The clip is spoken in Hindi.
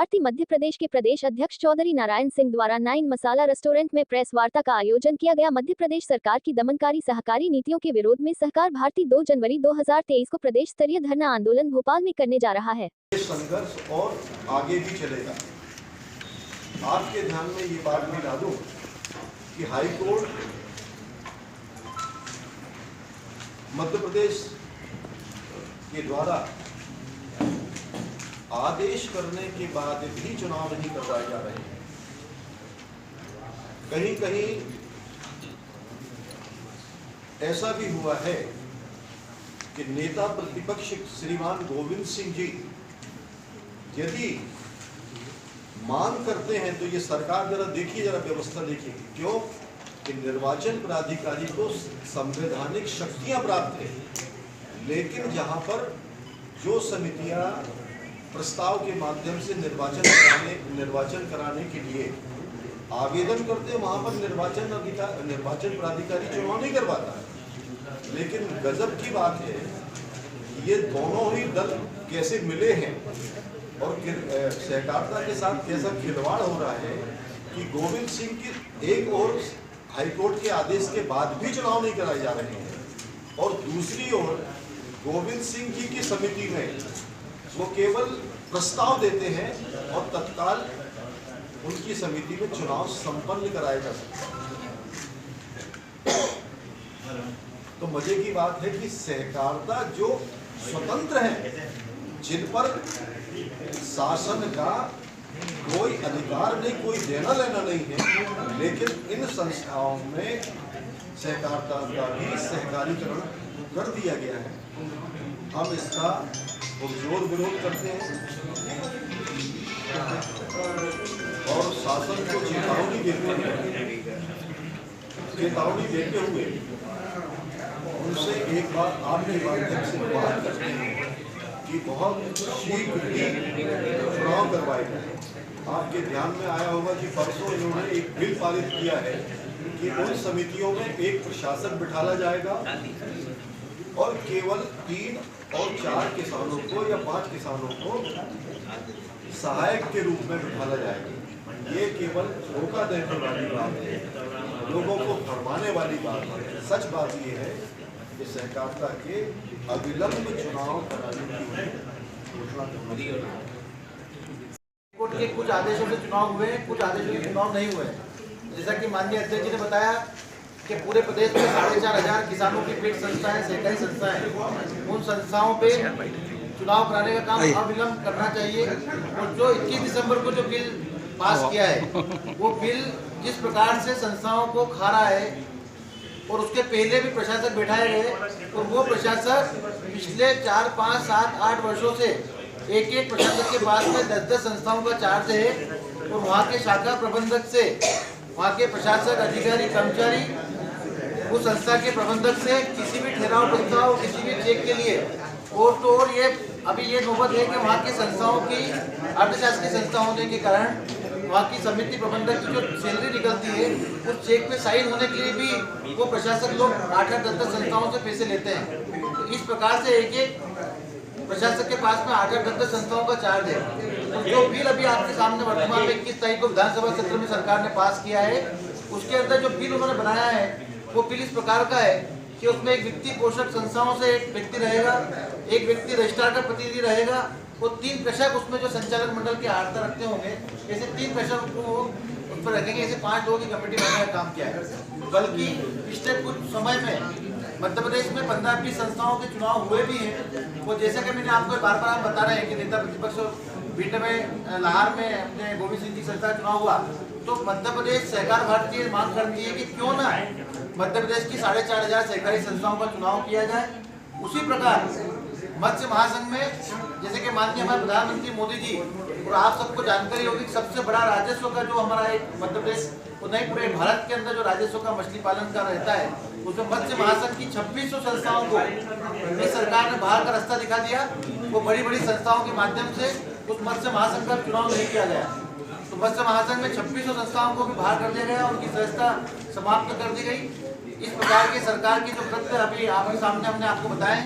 भारती मध्य प्रदेश के प्रदेश अध्यक्ष चौधरी नारायण सिंह द्वारा 9 मसाला रेस्टोरेंट में प्रेस वार्ता का आयोजन किया गया। मध्य प्रदेश सरकार की दमनकारी सहकारी नीतियों के विरोध में सहकार भारती 2 जनवरी 2023 को प्रदेश स्तरीय धरना आंदोलन भोपाल में करने जा रहा है। संघर्ष और आगे भी चलेगा। आपके ध्यान में ये बात भी ला दूं कि हाई कोर्ट मध्य प्रदेश के द्वारा आदेश करने के बाद भी चुनाव नहीं करवाए जा रहे हैं। कहीं कहीं ऐसा भी हुआ है कि नेता प्रतिपक्ष श्रीमान गोविंद सिंह जी यदि मांग करते हैं तो ये सरकार जरा देखिए, जरा व्यवस्था देखिए। क्यों कि निर्वाचन प्राधिकारी को संवैधानिक शक्तियां प्राप्त है, लेकिन जहां पर जो समितियां प्रस्ताव के माध्यम से निर्वाचन कराने के लिए आवेदन करते हैं, वहां पर निर्वाचन प्राधिकारी चुनाव नहीं करवाता है। लेकिन गजब की बात है, ये दोनों ही दल कैसे मिले हैं और सहकारिता के साथ कैसा खिलवाड़ हो रहा है कि गोविंद सिंह की एक ओर हाईकोर्ट के आदेश के बाद भी चुनाव नहीं कराए जा रहे हैं और दूसरी ओर गोविंद सिंह जी की समिति में वो केवल प्रस्ताव देते हैं और तत्काल उनकी समिति में चुनाव संपन्न कराया जा सकता है। तो मजे की बात है कि सहकारिता जो स्वतंत्र है, जिन पर शासन का कोई अधिकार नहीं, कोई देना लेना नहीं है, लेकिन इन संस्थाओं में सहकारिता का भी सहकारीकरण कर दिया गया है। हम इसका जोर विरोध करते हैं और शासन को चेतावनी देते हुए उनसे एक बात आपके माध्यम से बात करते हैं कि बहुत शीघ्र ही चुनाव करवाए जाए। आपके ध्यान में आया होगा कि परसों इन्होंने एक बिल पारित किया है कि उन समितियों में एक प्रशासक बिठाला जाएगा और केवल 3 और 4 किसानों को या 5 किसानों को सहायक के रूप में बिठाला जाएगा। ये केवल धोखा देने वाली बात है, लोगों को भरमाने वाली बात है। सच बात ये है कि सहकारिता के अविलंब चुनाव कराने की घोषणा करनी है। कोर्ट के कुछ आदेशों से चुनाव हुए, कुछ आदेशों से चुनाव नहीं हुए। जैसा कि माननीय अध्यक्ष जी ने बताया कि पूरे प्रदेश में 4500 किसानों की पेट संस्थाएं, सहकारी संस्थाएं, उन संस्थाओं पे चुनाव कराने का काम अविलंब करना चाहिए। और जो 21 दिसंबर को जो बिल पास किया है, वो बिल जिस प्रकार से संस्थाओं को खा रहा है और उसके पहले भी प्रशासक बैठाए गए और वो प्रशासक पिछले 4, 5, 7, 8 वर्षों से एक प्रशासक के पास में 10-10 संस्थाओं का चार्ज है और वहाँ के शाखा प्रबंधक से, वहाँ के प्रशासक, अधिकारी, कर्मचारी उस संस्था के प्रबंधक से किसी भी ठहराव प्रस्ताव, किसी भी चेक के लिए और तो और ये अभी ये नौबत है कि वहाँ की संस्थाओं की अर्थशास्त्रीय संस्था होने के कारण वहाँ की समिति प्रबंधक की जो सैलरी निकलती है उस चेक पे साइन होने के लिए भी वो प्रशासक लोग 8-8, 10-10 संस्थाओं से पैसे लेते हैं। तो इस प्रकार से एक प्रशासक के पास में 8-8, 10-10 संस्थाओं का चार्ज है। तो जो बिल अभी आपके सामने वर्तमान में 21 तारीख को विधानसभा सत्र में सरकार ने पास किया है, उसके अंदर जो बिल उन्होंने बनाया है वो बिल इस प्रकार का है कि उसमें एक वित्तीय पोषक संस्थाओं से एक व्यक्ति रहेगा, एक व्यक्ति रजिस्ट्रार का प्रतिनिधि रहेगा और 3 प्रेषक उसमें जो संचालक मंडल के आर्ता रखते होंगे, ऐसे 3 प्रेषक को उस पर रखेंगे। ऐसे 5 लोगों की कमेटी बनाने का काम किया है। बल्कि पिछले कुछ समय में मध्य प्रदेश में 15-20 संस्थाओं के चुनाव हुए भी हैं। वो जैसा कि मैंने आपको बार-बार बता रहे हैं कि नेता प्रतिपक्ष भिंड में, लाहौर में अपने गोविंद सिंह जी संस्था चुनाव हुआ, तो मध्य प्रदेश सहकार भारती मांग करती है कि क्यों ना मध्य प्रदेश की 4500 सहकारी संस्थाओं का चुनाव किया जाए। उसी प्रकार मत्स्य महासंघ में, जैसे कि माननीय हमारे प्रधानमंत्री मोदी जी और आप सबको जानकारी होगी, सबसे बड़ा राजस्व का जो हमारा एक मध्य प्रदेश और नहीं पूरे भारत के अंदर जो राजस्व का मछली पालन का रहता है, उसमें मत्स्य महासंघ की 2600 संस्थाओं को इस सरकार ने बाहर का रास्ता दिखा दिया। वो बड़ी संस्थाओं के माध्यम से उस मत्स्य महासंघ का चुनाव नहीं किया गया। तो मत्स्य महासंघ में 2600 संस्थाओं को भी बाहर कर दिया गया, उनकी सदस्यता समाप्त कर दी गई। इस प्रकार की सरकार की जो कृत्य अभी आपके सामने हमने आपको बताए।